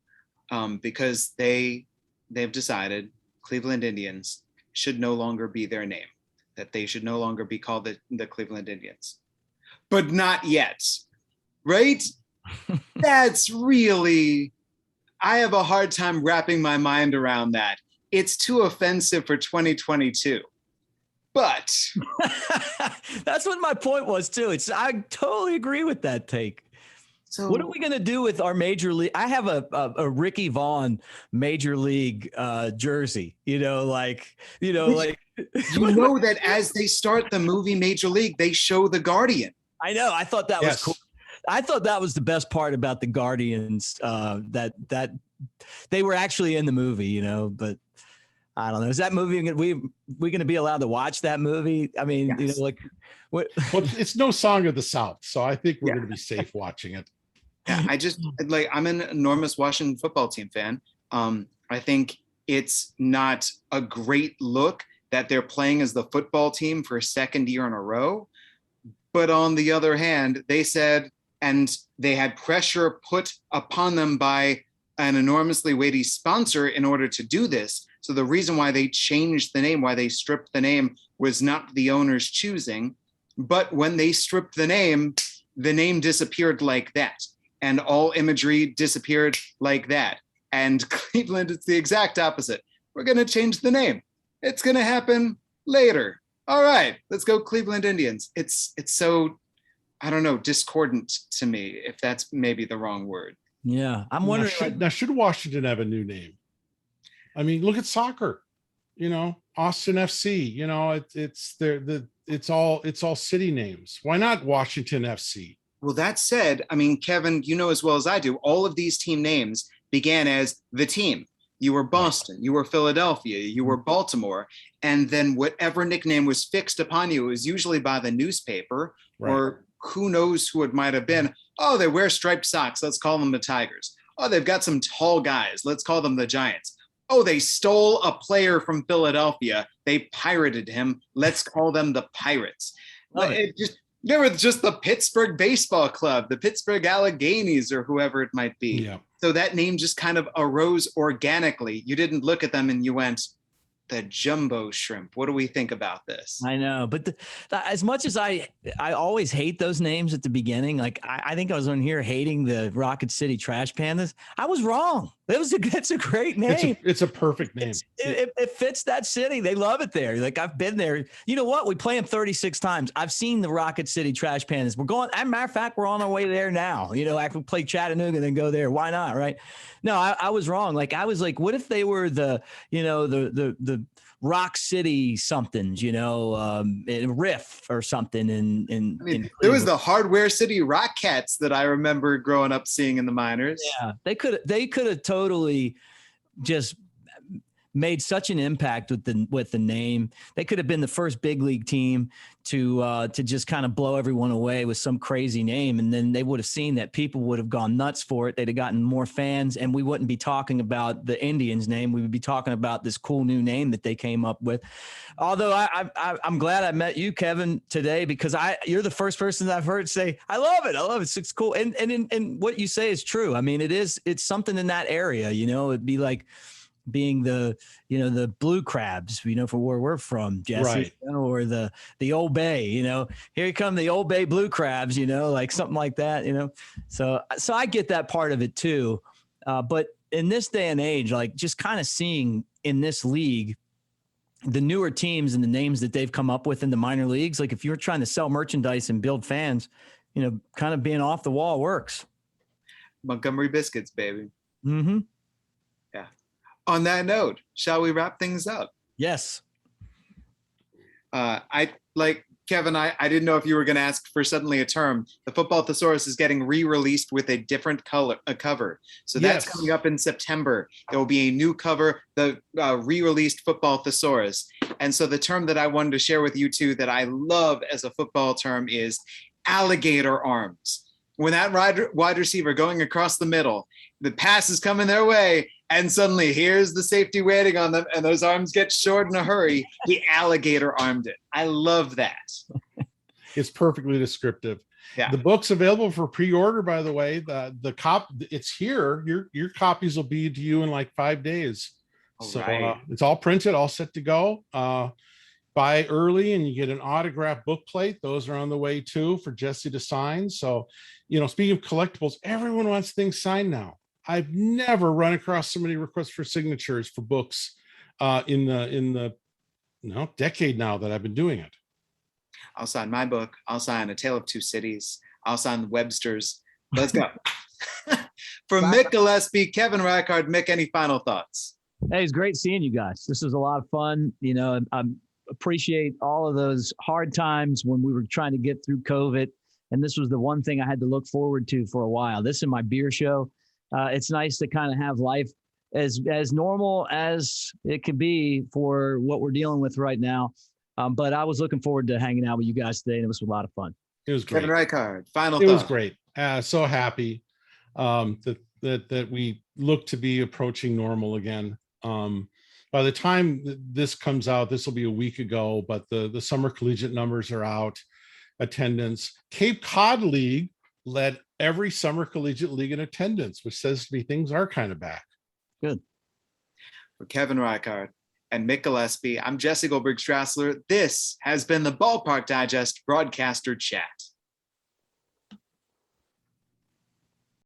Because they've decided Cleveland Indians should no longer be their name, that they should no longer be called the Cleveland Indians, but not yet, right? That's really, I have a hard time wrapping my mind around that. It's too offensive for 2022. But that's what my point was too. I totally agree with that take. So what are we going to do with our major league? I have a Ricky Vaughn major league jersey, like. You know that as they start the movie Major League, they show the Guardian. I know. I thought that was cool. I thought that was the best part about the Guardians, that they were actually in the movie, but I don't know. Is that movie we going to be allowed to watch that movie? I mean, yes. What? Well, it's no Song of the South, so I think we're going to be safe watching it. Yeah, I'm an enormous Washington football team fan. I think it's not a great look that they're playing as the football team for a second year in a row. But on the other hand, they said, and they had pressure put upon them by an enormously weighty sponsor in order to do this. So the reason why they changed the name, why they stripped the name, was not the owner's choosing. But when they stripped the name disappeared like that. And all imagery disappeared like that. And Cleveland, it's the exact opposite. We're going to change the name. It's going to happen later. All right, let's go Cleveland Indians. It's so, I don't know, discordant to me, if that's maybe the wrong word. Yeah, I'm wondering. Now, should Washington have a new name? I mean, look at soccer. Austin FC. It's all city names. Why not Washington FC? Well, that said, I mean, Kevin, you know as well as I do, all of these team names began as the team. You were Boston, you were Philadelphia, you were Baltimore, and then whatever nickname was fixed upon you, it was usually by the newspaper, or who knows who it might have been. Oh, they wear striped socks. Let's call them the Tigers. Oh, they've got some tall guys. Let's call them the Giants. Oh, they stole a player from Philadelphia. They pirated him. Let's call them the Pirates. There was just the Pittsburgh Baseball Club, the Pittsburgh Alleghenies, or whoever it might be. Yeah. So that name just kind of arose organically. You didn't look at them and you went, the jumbo shrimp. What do we think about this? I know, but as much as I always hate those names at the beginning, like I think I was on here hating the Rocket City Trash Pandas. I was wrong. It's a great name. It's a perfect name. It fits that city. They love it there. Like, I've been there. You know what? We play them 36 times. I've seen the Rocket City Trash Pandas. We're going, as a matter of fact, we're on our way there now. You know, I can play Chattanooga and then go there. Why not? Right. No, I was wrong. Like, I was like, what if they were the Rock City somethings, in Riff or something in there was the Hardware City Rockettes that I remember growing up seeing in the minors. Yeah, they could have totally just made such an impact with the name. They could have been the first big league team to just kind of blow everyone away with some crazy name, and then they would have seen that people would have gone nuts for it. They'd have gotten more fans, and we wouldn't be talking about the Indians name. We would be talking about this cool new name that they came up with. Although I'm glad I met you, Kevin, today, because you're the first person that I've heard say, I love it. It's cool. And what you say is true. I mean, it's something in that area, it'd be like being the blue crabs, for where we're from, Jesse, right. Or the Old Bay, here come the Old Bay blue crabs, like something like that, so I get that part of it too. But in this day and age, like, just kind of seeing in this league, the newer teams and the names that they've come up with in the minor leagues, like, if you're trying to sell merchandise and build fans, kind of being off the wall works. Montgomery Biscuits, baby. Mm-hmm. Yeah. On that note, shall we wrap things up? Yes. Kevin, I didn't know if you were going to ask for suddenly a term. The Football Thesaurus is getting re-released with a different cover. So that's coming up in September. There will be a new cover, the re-released Football Thesaurus. And so the term that I wanted to share with you two that I love as a football term is alligator arms. When that wide receiver going across the middle, the pass is coming their way, and suddenly here's the safety waiting on them, and those arms get short in a hurry. He alligator armed it. I love that. It's perfectly descriptive. Yeah. The book's available for pre-order, by the way. It's here. Your copies will be to you in like 5 days. Right. It's all printed, all set to go. Buy early and you get an autographed book plate. Those are on the way too for Jesse to sign. So, speaking of collectibles, everyone wants things signed now. I've never run across so many requests for signatures for books in the decade now that I've been doing it. I'll sign my book. I'll sign A Tale of Two Cities. I'll sign the Websters. Let's go. From Mick Gillispie, Kevin Reichard. Mick, any final thoughts? Hey, it's great seeing you guys. This was a lot of fun. I appreciate all of those hard times when we were trying to get through COVID. And this was the one thing I had to look forward to for a while. This and my beer show. It's nice to kind of have life as normal as it can be for what we're dealing with right now. But I was looking forward to hanging out with you guys today, and it was a lot of fun. It was great. Kevin Reichard, final thought. It was great. So happy that we look to be approaching normal again. By the time this comes out, this will be a week ago, but the summer collegiate numbers are out. Attendance. Cape Cod League led every summer collegiate league in attendance, which says to me things are kind of back. Good. For Kevin Reichard and Mick Gillispie, I'm Jesse Goldberg-Strassler. This has been the Ballpark Digest Broadcaster Chat.